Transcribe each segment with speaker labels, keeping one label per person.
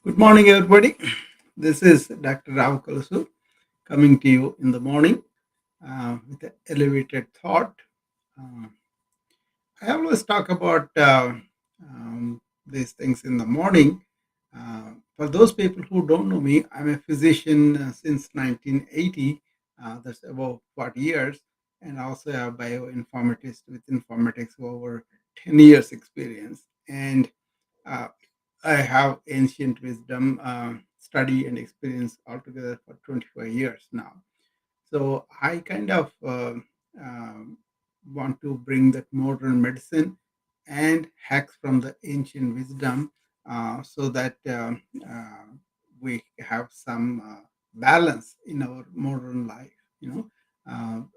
Speaker 1: Good morning, everybody. This is Dr. Rao Kalasu coming to you in the morning with an elevated thought. Uh, I always talk about these things in the morning. For those people who don't know me, I'm a physician since 1980. That's about 40 years, and also a bioinformatist with informatics over 10 years experience. And uh, I have ancient wisdom study and experience altogether for 25 years now. So I kind of want to bring that modern medicine and hacks from the ancient wisdom so that we have some balance in our modern life,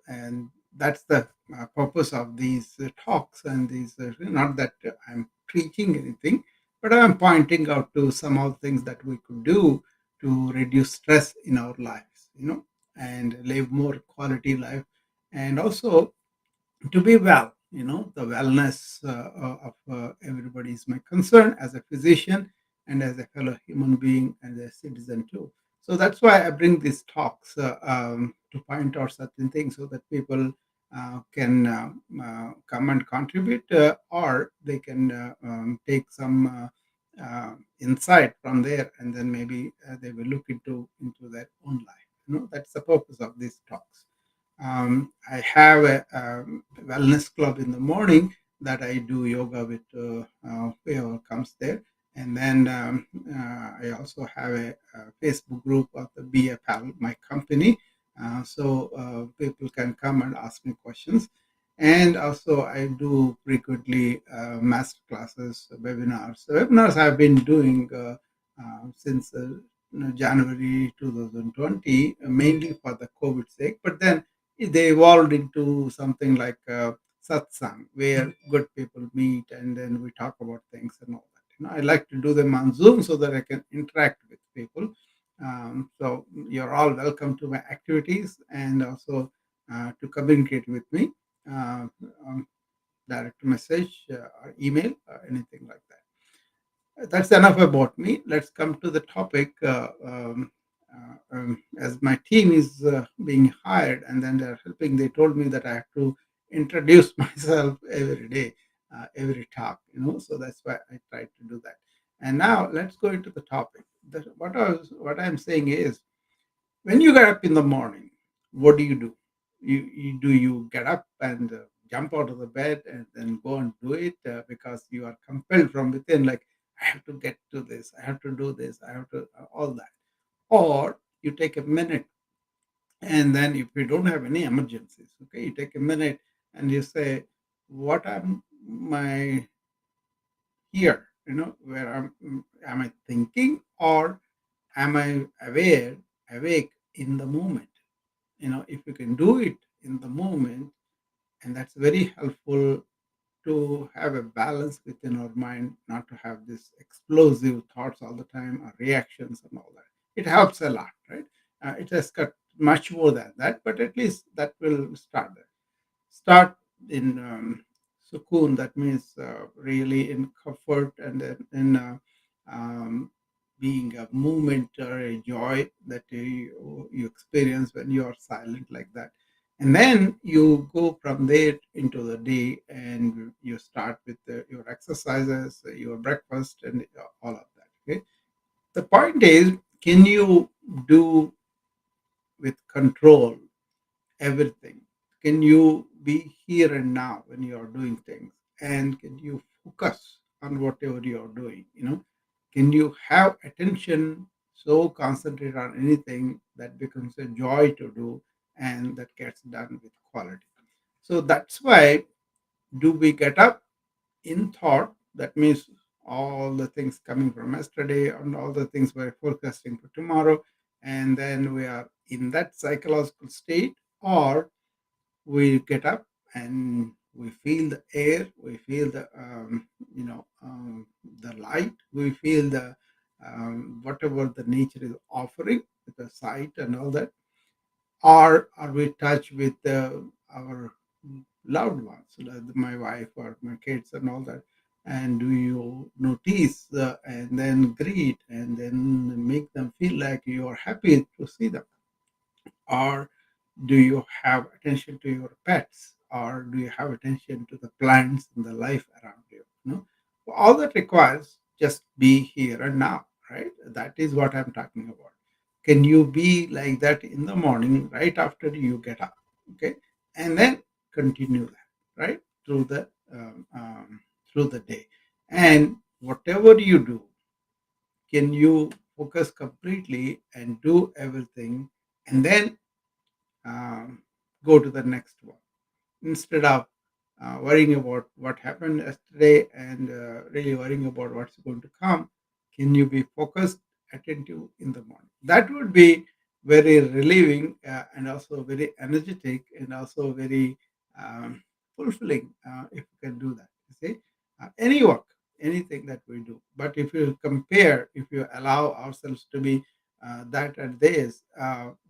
Speaker 1: and that's the purpose of these talks and these, not that I'm preaching anything, but I'm pointing out to some of the things that we could do to reduce stress in our lives, and live more quality life, and also to be well. The wellness of everybody is my concern as a physician and as a fellow human being and a citizen too. So that's why I bring these talks to point out certain things so that people can come and contribute, or they can take some insight from there, and then maybe they will look into their own life. That's the purpose of these talks. I have a wellness club in the morning that I do yoga with whoever comes there. And then I also have a Facebook group of the BFL, my company. So people can come and ask me questions. And also, I do frequently master classes, webinars. So webinars I've been doing since January 2020, mainly for the COVID sake. But then they evolved into something like satsang, where good people meet and then we talk about things and all that. I like to do them on Zoom so that I can interact with people. So you're all welcome to my activities and also to communicate with me, uh, um, direct message or email or anything like that. That's enough about me. Let's come to the topic. As my team is being hired and then they're helping, they told me that I have to introduce myself every day, every talk, so that's why I try to do that. And now let's go into the topic. What I'm saying is, when you get up in the morning, what do? You get up and jump out of the bed and then go and do it because you are compelled from within, like, I have to get to this, I have to do this, I have to all that. Or you take a minute, and then if you don't have any emergencies, okay, you take a minute and you say, what am I here? Where am I thinking, or am I awake in the moment? If you can do it in the moment, and that's very helpful to have a balance within our mind, not to have this explosive thoughts all the time or reactions and all that. It helps a lot, right? It has got much more than that, but at least that will start there. Start in sukoon, that means really in comfort, and then in um, being a movement or a joy that you experience when you are silent like that. And then you go from there into the day and you start with your exercises, your breakfast, and all of that. Okay. The point is, can you do with control everything? Can you be here and now when you are doing things? And can you focus on whatever you are doing? Can you have attention so concentrate on anything that becomes a joy to do and that gets done with quality? So that's why, do we get up in thought? That means all the things coming from yesterday and all the things we're forecasting for tomorrow, and then we are in that psychological state, or we get up and we feel the air, we feel the light, we feel the whatever the nature is offering with the sight and all that, or are we touch with our loved ones, like my wife or my kids and all that, And do you notice and then greet and then make them feel like you are happy to see them? Or do you have attention to your pets? Or do you have attention to the plants and the life around you? All that requires just be here and now, right? That is what I'm talking about. Can you be like that in the morning, right after you get up? Okay, and then continue that, right, through the um, um, through the day. And whatever you do, can you focus completely and do everything, and then um, go to the next one instead of worrying about what happened yesterday and really worrying about what's going to come. Can you be focused, attentive in the morning? That would be very relieving and also very energetic and also very um, fulfilling if you can do that. You see, any work, anything that we do. But if you compare, if you allow ourselves to be that and this,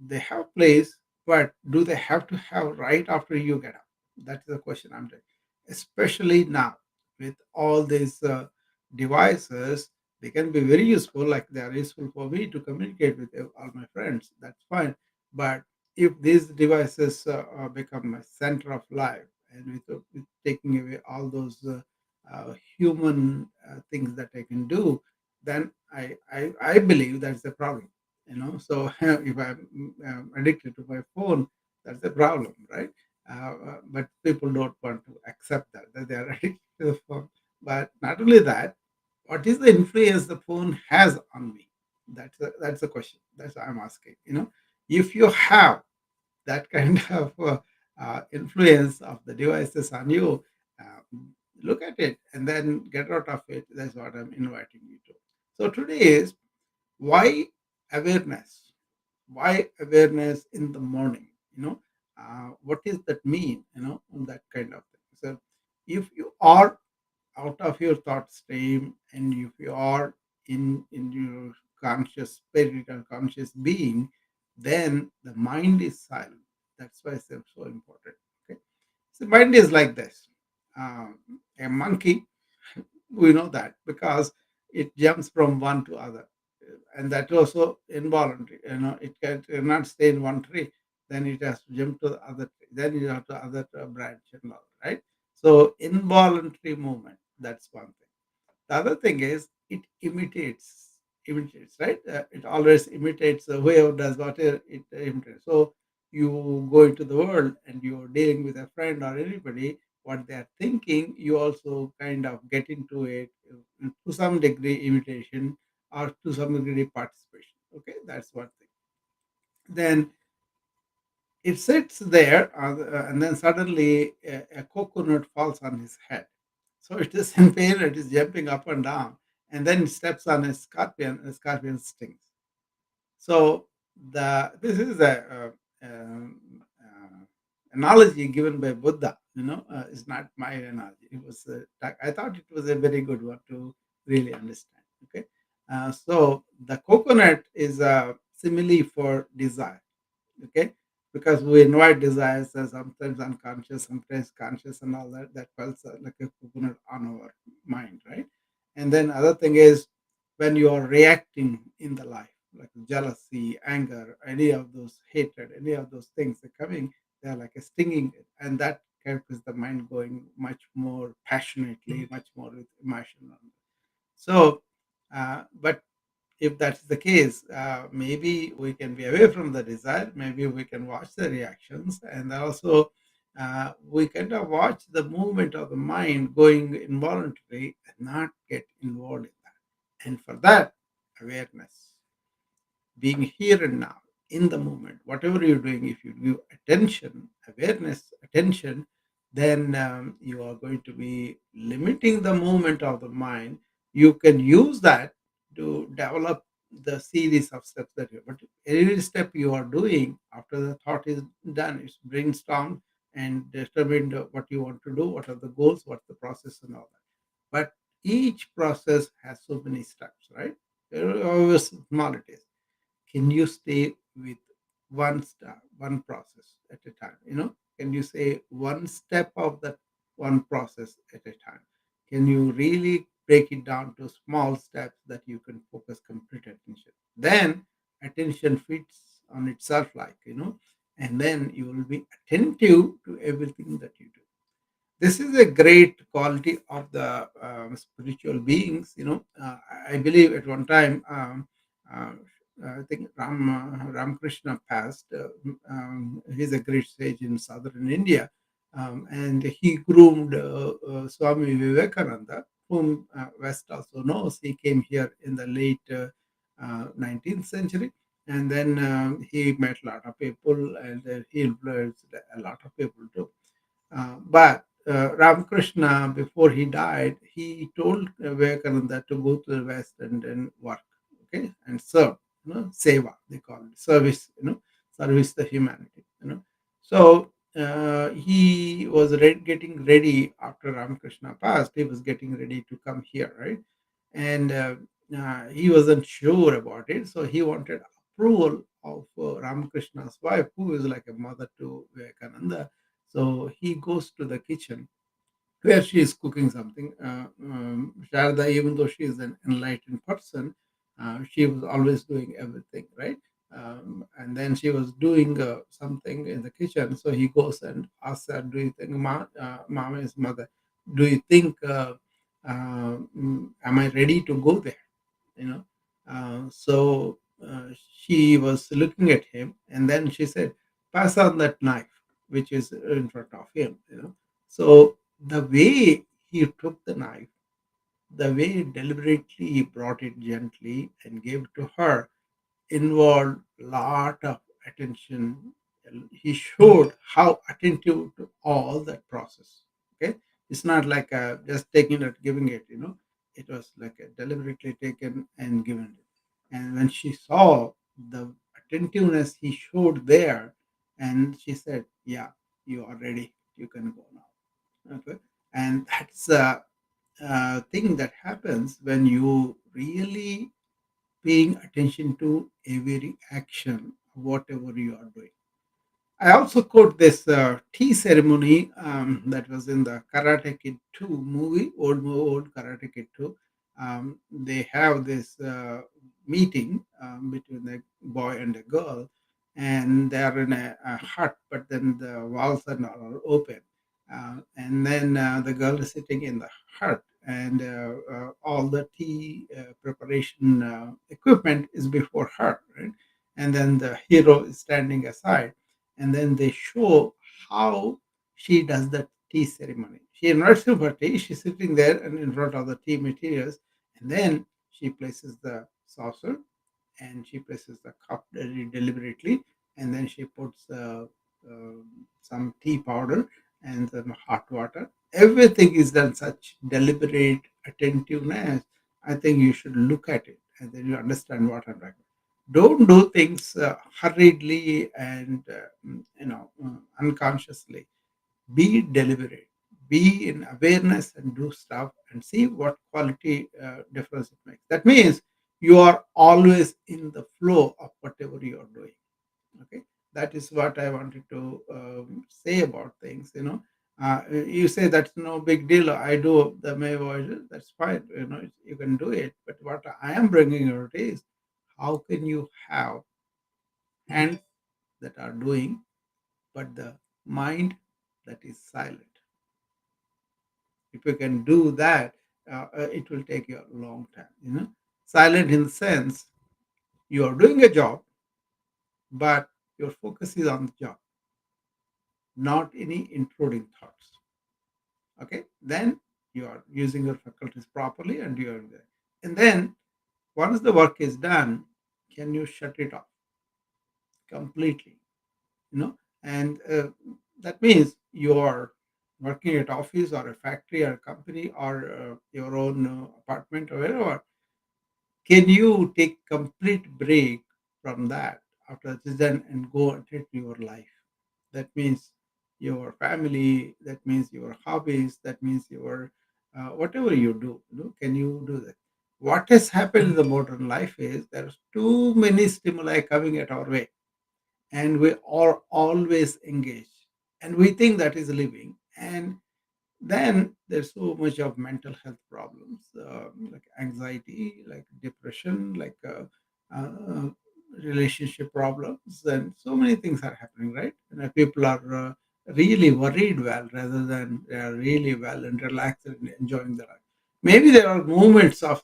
Speaker 1: they have place, but do they have to have right after you get up? That's the question I'm taking. Especially now with all these devices, they can be very useful. Like they are useful for me to communicate with all my friends. That's fine. But if these devices become a center of life, and with taking away all those human things that I can do, then I believe that's the problem. So if I'm addicted to my phone, that's the problem, right? But people don't want to accept that they are addicted to the phone. But not only that, what is the influence the phone has on me? That's the question. That's what I'm asking. If you have that kind of influence of the devices on you, uh, look at it and then get out of it. That's what I'm inviting you to. So today is why awareness. Why awareness in the morning? What does that mean? That kind of thing. So if you are out of your thought stream and if you are in your conscious spirit or conscious being, then the mind is silent. That's why it's so important. Okay, so mind is like this. A monkey, we know that because it jumps from one to other, and that also involuntary. It cannot stay in one tree. Then it has to jump to the other tree. Then you have to other branch and all, right? So involuntary movement. That's one thing. The other thing is it imitates, right? It always imitates whoever does whatever it imitates. So you go into the world and you're dealing with a friend or anybody, what they're thinking, you also kind of get into it to some degree imitation or to some degree participation. Okay, that's one thing. Then it sits there, and then suddenly a coconut falls on his head. So it is in pain, it is jumping up and down, and then it steps on a scorpion, and the scorpion stings. So this is a analogy given by Buddha. It's not my analogy. I thought it was a very good one to really understand. Okay, so the coconut is a simile for desire. Okay, because we invite desires as sometimes unconscious, sometimes conscious, and all that felt like a coconut on our mind, right? And then other thing is when you are reacting in the life, like jealousy, anger, any of those hatred, any of those things are coming, they're like a stinging, and that keeps the mind going much more passionately, much more with emotion. So, but if that's the case, maybe we can be away from the desire. Maybe we can watch the reactions, and also we kind of watch the movement of the mind going involuntarily and not get involved in that. And for that, awareness, being here and now in the moment, whatever you're doing, if you give attention, awareness, attention, then you are going to be limiting the movement of the mind. You can use that to develop the series of steps that you, but every step you are doing after the thought is done, it's brainstorm and determine what you want to do, what are the goals, what's the process and all that. But each process has so many steps, right? However small it is, can you stay with one step, one process at a time? Can you say one step of that one process at a time? Can you really break it down to small steps that you can focus complete attention? Then attention fits on itself, like, and then you will be attentive to everything that you do. This is a great quality of the spiritual beings. I believe at one time, uh, I think Ramakrishna passed. He's a great sage in southern India, and he groomed Swami Vivekananda, whom West also knows. He came here in the late 19th century, and then he met a lot of people, and he influenced a lot of people too. But Ramakrishna, before he died, he told Vivekananda to go to the West and then work, okay, and serve, seva, they call it, service, service the humanity, So he was getting ready after Ramakrishna passed. He was getting ready to come here, right? And he wasn't sure about it, so he wanted approval of Ramakrishna's wife, who is like a mother to Vivekananda. So he goes to the kitchen where she is cooking something. Sharda, even though she is an enlightened person, she was always doing everything, right? And then she was doing something in the kitchen. So he goes and asks her, "Do you think, Mama is mother, do you think, am I ready to go there?" You know, so she was looking at him, and then she said, "Pass on that knife, which is in front of him." So the way he took the knife, the way deliberately he brought it gently and gave it to her, involved lot of attention. He showed how attentive to all that process. Okay, it's not like just taking it, giving it. It was like a deliberately taken and given it. And when she saw the attentiveness he showed there, and she said, "Yeah, you are ready. You can go now." Okay, and that's a thing that happens when you really paying attention to every action, whatever you are doing. I also quote this tea ceremony that was in the Karate Kid 2 movie, old Karate Kid 2. They have this meeting between the boy and the girl, and they are in a hut, but then the walls are not all open. And then the girl is sitting in the hut, and all the tea preparation equipment is before her, right? And then the hero is standing aside, and then they show how she does the tea ceremony. She invites him for tea. She's sitting there and in front of the tea materials, and then she places the saucer and she places the cup very deliberately, and then she puts some tea powder and some hot water. Everything is done such deliberate attentiveness. I think you should look at it and then you understand what I'm talking. Don't do things hurriedly and unconsciously. Be deliberate, be in awareness, and do stuff and see what quality difference it makes. That means you are always in the flow of whatever you are doing. Okay, that is what I wanted to say about things. You say that's no big deal. I do the May voice. That's fine. You can do it. But what I am bringing out is, how can you have hands that are doing, but the mind that is silent? If you can do that, it will take you a long time. Silent in the sense you are doing a job, but your focus is on the job, not any intruding thoughts. Okay, then you are using your faculties properly, and you are there. And then once the work is done, can you shut it off completely? And that means you're working at office or a factory or a company or your own apartment or wherever. Can you take complete break from that after it is done and go and treat your life? That means your family, that means your hobbies, that means your whatever you do, can you do that? What has happened in the modern life is there's too many stimuli coming at our way, and we are always engaged, and we think that is living. And Then there's so much of mental health problems, like anxiety, like depression, like relationship problems, and so many things are happening, right? And people are really worried well rather than they are really well and relaxed and enjoying their life. Maybe there are moments of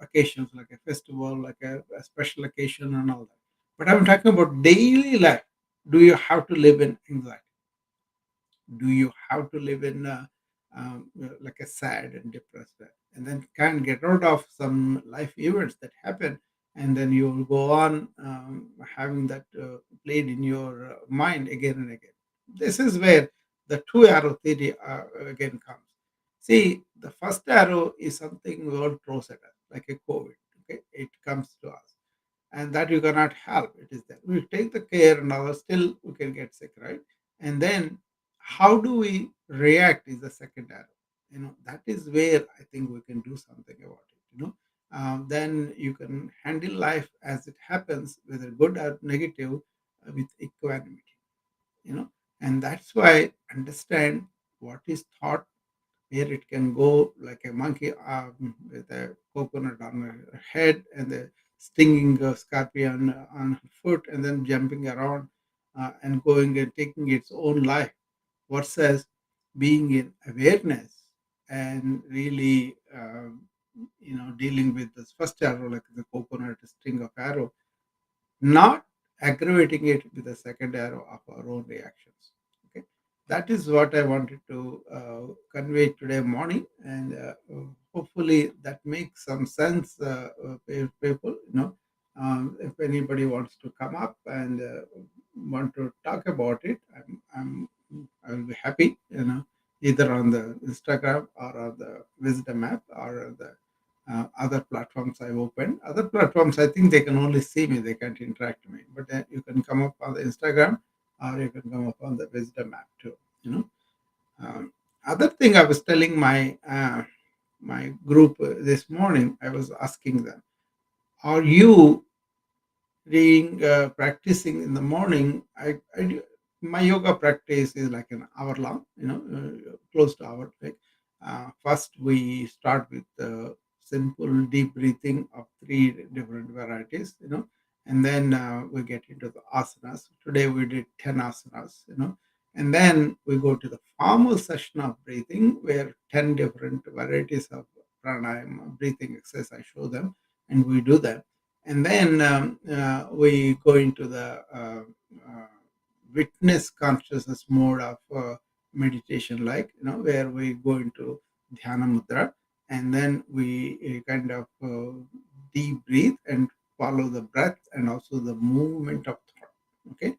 Speaker 1: occasions like a festival, like a special occasion, and all that. But I'm talking about daily life. Do you have to live in anxiety? Do you have to live in like a sad and depressed way, and then can't get out of some life events that happen, and then you will go on having that played in your mind again and again. This is where the two arrow theory again comes. See, the first arrow is something world throws at us like a covid. Okay, it comes to us, and that you cannot help. It is there. We take the care and all, still we can get sick, right? And then how do we react is the second arrow. That is where I think we can do something about it. Then you can handle life as it happens, whether good or negative, with equanimity. You know, and that's why understand what is thought, where it can go like a monkey with a coconut on her head and the stinging scorpion on her foot and then jumping around and going and taking its own life versus being in awareness and really dealing with this first arrow like the coconut sting of arrow, not aggravating it with the second arrow of our own reactions. Okay, that is what I wanted to convey today morning, and hopefully that makes some sense. People, if anybody wants to come up and want to talk about it, I will be happy. Either on the Instagram or on the Wisdom app or the other platforms I've opened. Other platforms, I think they can only see me, they can't interact with me. But you can come up on the Instagram or you can come up on the Wisdom app too. You know. Um, Other thing I was telling my group this morning, I was asking them, are you being practicing in the morning? My yoga practice is like an hour long, close to hour. Like first we start with simple deep breathing of three different varieties, and then we get into the asanas. Today we did 10 asanas, and then we go to the formal session of breathing where 10 different varieties of pranayama breathing exercise I show them, and we do that, and then we go into the witness consciousness mode of meditation, like where we go into dhyana mudra, and then we kind of deep breathe and follow the breath and also the movement of thought. Okay,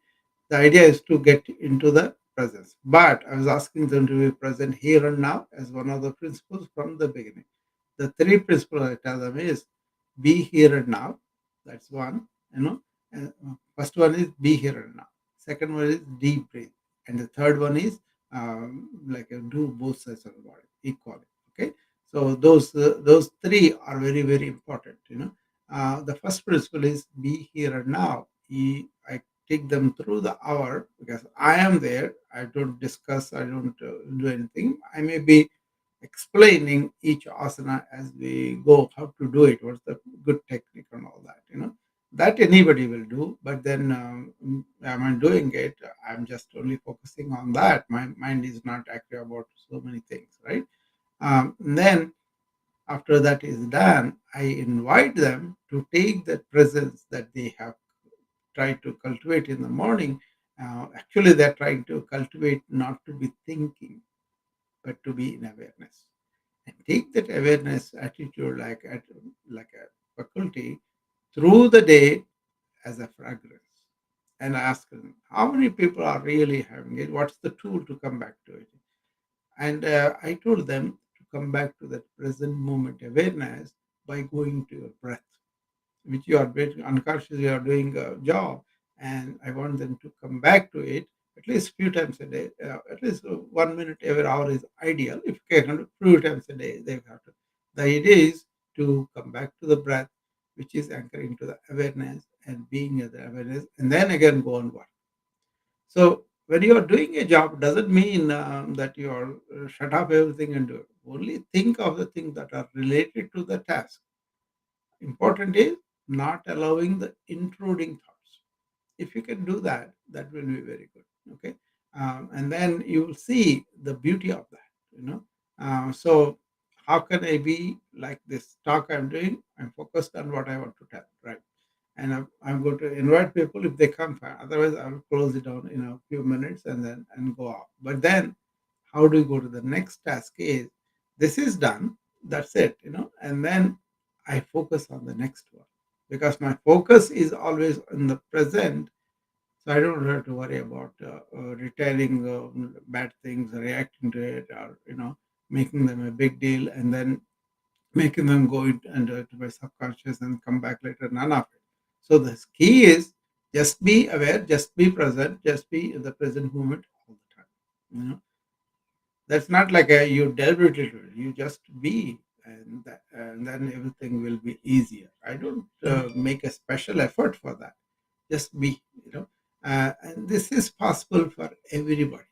Speaker 1: the idea is to get into the presence, but I was asking them to be present here and now as one of the principles from the beginning. The three principles I tell them is be here and now. That's one. First one is be here and now. Second one is deep breathe, and the third one is like do both sides of the body equally. Okay, so those three are very very important. The first principle is be here and now. I take them through the hour because I am there. I don't discuss. I don't do anything. I may be explaining each asana as we go, how to do it, what's the good technique and all that, that anybody will do. But then am I doing it? I'm just only focusing on that. My mind is not active about so many things, right? And then after that is done, I invite them to take that presence that they have tried to cultivate in the morning. Actually, they're trying to cultivate not to be thinking, but to be in awareness, and take that awareness attitude like a faculty through the day as a fragrance, and ask them how many people are really having it, what's the tool to come back to it. And I told them to come back to that present moment awareness by going to your breath, which you are doing unconsciously, you are doing a job, and I want them to come back to it at least few times a day. At least 1 minute every hour is ideal. If you can, few times a day, they have to. The idea is to come back to the breath, which is anchoring to the awareness and being at the awareness, and then again go on work. So when you are doing a job, doesn't mean that you are shut up everything and do it. Only think of the things that are related to the task. Important is not allowing the intruding thoughts. If you can do that, that will be very good. Okay, and then you will see the beauty of that. So how can I be like this talk I'm doing? I'm focused on what I want to tell, right? And I'm going to invite people if they come. Fine. Otherwise, I'll close it down in a few minutes and then and go off. But then, how do you go to the next task? Is this is done? That's it, and then I focus on the next one because my focus is always in the present, so I don't have to worry about retailing bad things, reacting to it, or making them a big deal, and then making them go into my subconscious and come back later. None of it. So the key is just be aware, just be present, just be in the present moment all the time. You know, that's not like you deliberately do it. You just be, and then everything will be easier. I don't make a special effort for that. Just be, and this is possible for everybody.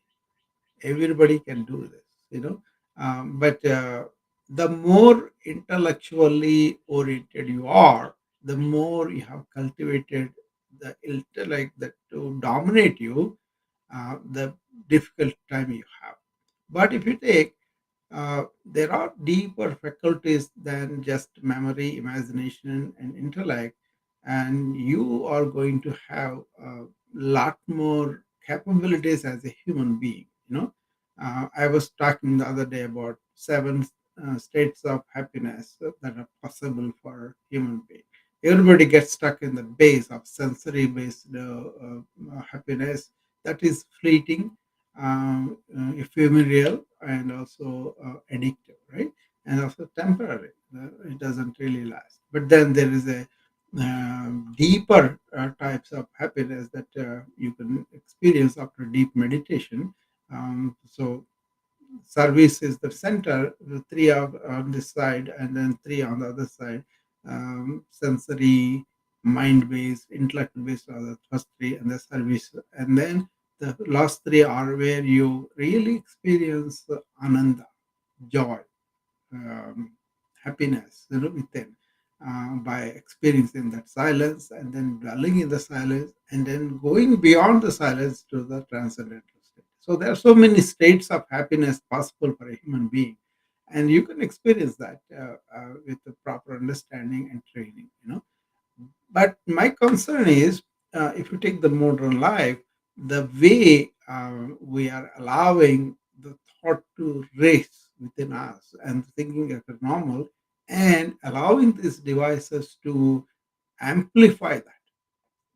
Speaker 1: Everybody can do this, but the more intellectually oriented you are, the more you have cultivated the intellect that to dominate you, the difficult time you have. But if you take, there are deeper faculties than just memory, imagination, and intellect, and you are going to have a lot more capabilities as a human being. I was talking the other day about seven states of happiness that are possible for human being. Everybody gets stuck in the base of sensory based happiness that is fleeting, ephemeral, and also addictive, right? And also temporary. It doesn't really last. But then there is a deeper types of happiness that you can experience after deep meditation. So service is the center, the three are on this side, and then three on the other side. Sensory, mind based, intellect based are the first three, and the service. And then the last three are where you really experience the ananda, joy, um, happiness, within, by experiencing that silence and then dwelling in the silence and then going beyond the silence to the transcendental state. So there are so many states of happiness possible for a human being, and you can experience that with the proper understanding and training. But my concern is, if you take the modern life, the way we are allowing the thought to race within us and thinking as a normal, and allowing these devices to amplify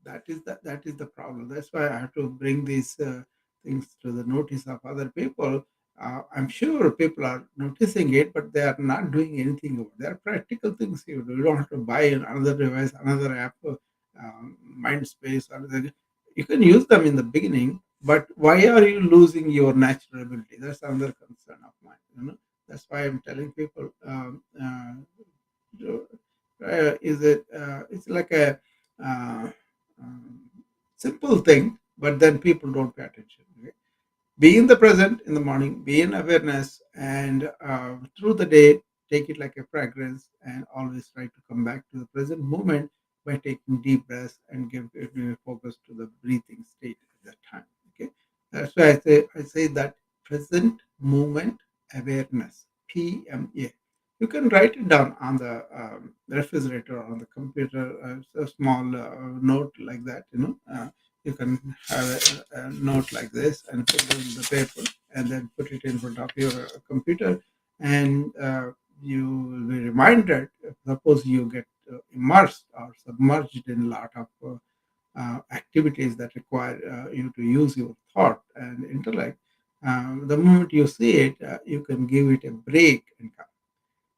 Speaker 1: that is the problem. That's why I have to bring these things to the notice of other people. I'm sure people are noticing it, but they are not doing anything about it. There are practical things you do. You don't have to buy another device, another app, mind space, or you can use them in the beginning, but why are you losing your natural ability? That's another concern of mine. That's why I'm telling people, is it it's like a uh, um, simple thing, but then people don't pay attention. Okay? Be in the present in the morning, be in awareness, and through the day, take it like a fragrance, and always try to come back to the present moment by taking deep breaths and give focus to the breathing state at that time. Okay, that's why I say that present moment awareness, PMA. You can write it down on the refrigerator or on the computer, a small note like that. You can have a note like this and put it on the paper and then put it in front of your computer, and you will be reminded. Suppose you get immersed or submerged in a lot of activities that require you to use your thought and intellect. The moment you see it, you can give it a break and come.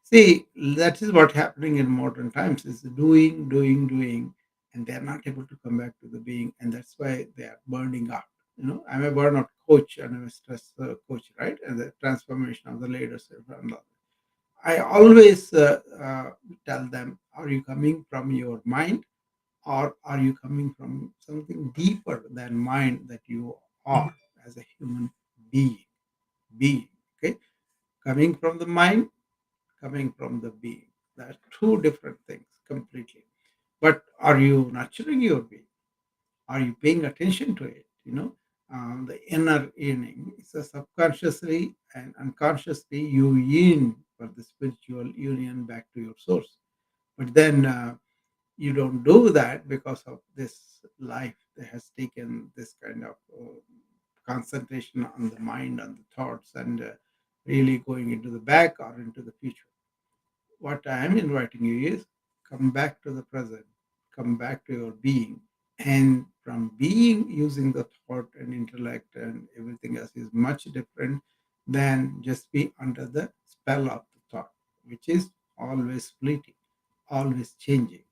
Speaker 1: See, that is what happening in modern times is doing, doing, doing, and they're not able to come back to the being, and that's why they are burning out. I'm a burnout coach and I'm a stress coach, right? And the transformation of the leadership and all. I always tell them, are you coming from your mind, or are you coming from something deeper than mind that you are? as a human being. Being, okay? Coming from the mind, coming from the being. There are two different things completely. But are you nurturing your being? Are you paying attention to it? The inner yearning. It's a subconsciously and unconsciously you yearn for the spiritual union back to your source. But then you don't do that because of this life that has taken this kind of concentration on the mind, on the thoughts, and really going into the back or into the future. What I am inviting you is come back to the present, come back to your being. And from being, using the thought and intellect and everything else is much different than just be under the spell of the thought, which is always fleeting, always changing,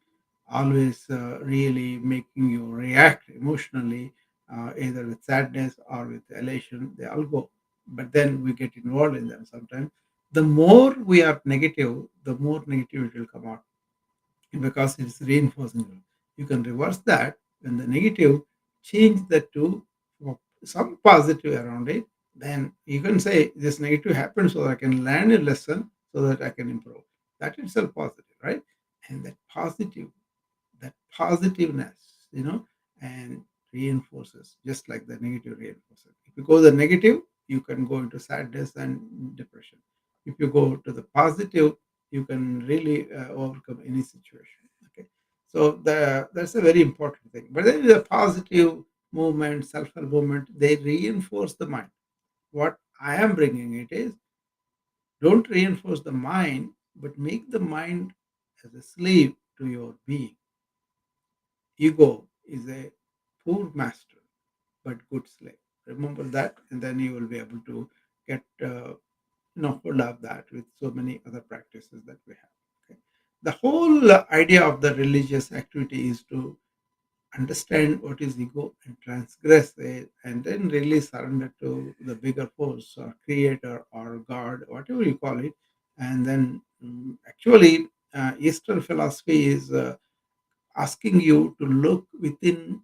Speaker 1: always really making you react emotionally, either with sadness or with elation. They all go. But then we get involved in them sometimes. The more we are negative, the more negativity will come out because it's reinforcing you. You can reverse that when the negative, change that to some positive around it. Then you can say this negative happened so that I can learn a lesson so that I can improve. That itself positive, right? And that positiveness, and reinforces just like the negative reinforces. If you go the negative, you can go into sadness and depression. If you go to the positive, you can really overcome any situation. Okay, so that's a very important thing. But then the positive movement, self-help movement, they reinforce the mind. What I am bringing it is don't reinforce the mind, but make the mind as a slave to your being. Ego is a poor master, but good slave. Remember that, and then you will be able to get hold of that with so many other practices that we have. Okay, the whole idea of the religious activity is to understand what is ego and transgress it, and then really surrender to the bigger force or creator or God, whatever you call it, and then actually, Eastern philosophy is. Asking you to look within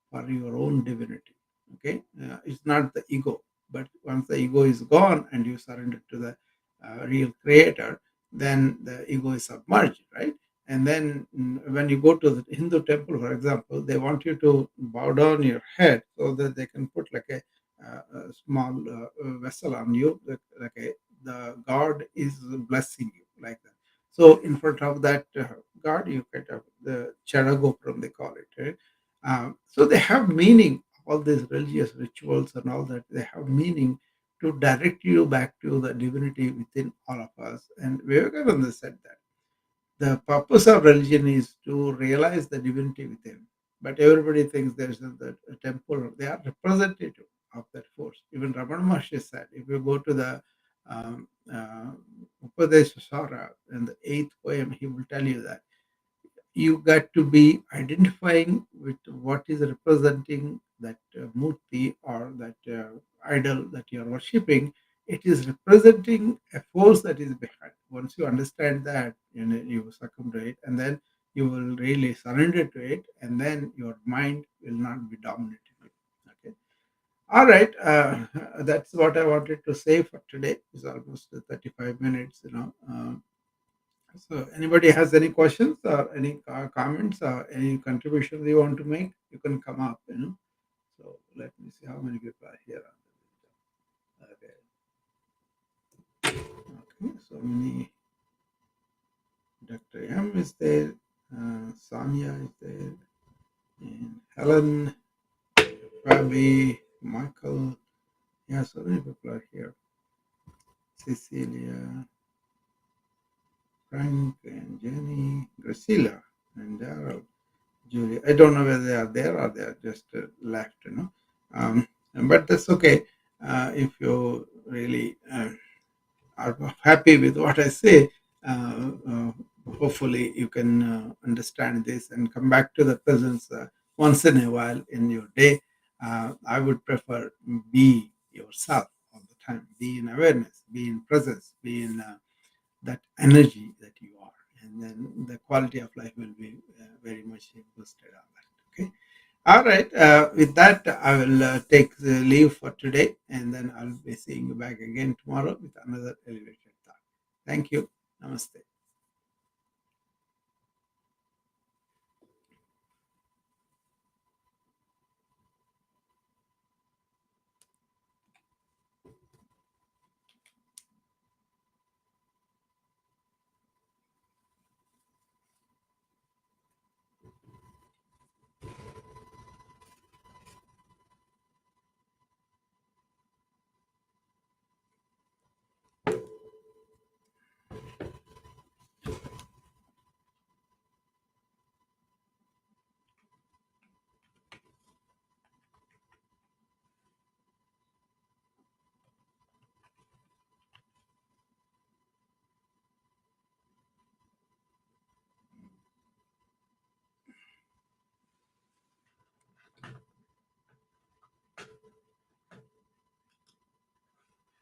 Speaker 1: for your own divinity. Okay, it's not the ego, but once the ego is gone and you surrender to the real creator, then the ego is submerged, right? And then when you go to the Hindu temple, for example, they want you to bow down your head so that they can put like a small vessel on you, like the god is blessing you like that. So in front of that god, you get the Charagopram, they call it, right? So they have meaning. All these religious rituals and all that, they have meaning to direct you back to the divinity within all of us. And Vivekananda said that the purpose of religion is to realize the divinity within. But everybody thinks there's a temple. They are representative of that force. Even Ramana Maharshi said, if you go to the um, uh, Upadesha in the eighth poem, he will tell you that you got to be identifying with what is representing that murti or that idol that you are worshipping. It is representing a force that is behind. Once you understand that, you succumb to it, and then you will really surrender to it, and then your mind will not be dominating you. Okay. All right. That's what I wanted to say for today. It's almost 35 minutes. So, anybody has any questions or any comments or any contributions you want to make? You can come up. So, let me see how many people are here. Okay. Okay. So many. Dr. M is there. Sonia is there. And Helen, Fabi, Michael. Yeah, so many people are here. Cecilia, Frank, and Jenny, Graciela, and Daryl. Julie. I don't know whether they are there or they are just left. Um, but that's okay. If you really are happy with what I say, hopefully you can understand this and come back to the presence once in a while in your day. I would prefer be yourself all the time, be in awareness, be in presence, be in that energy that you are, and then the quality of life will be very much boosted on that. Okay. All right. With that, I will take the leave for today, and then I'll be seeing you back again tomorrow with another elevated thought. Thank you. Namaste.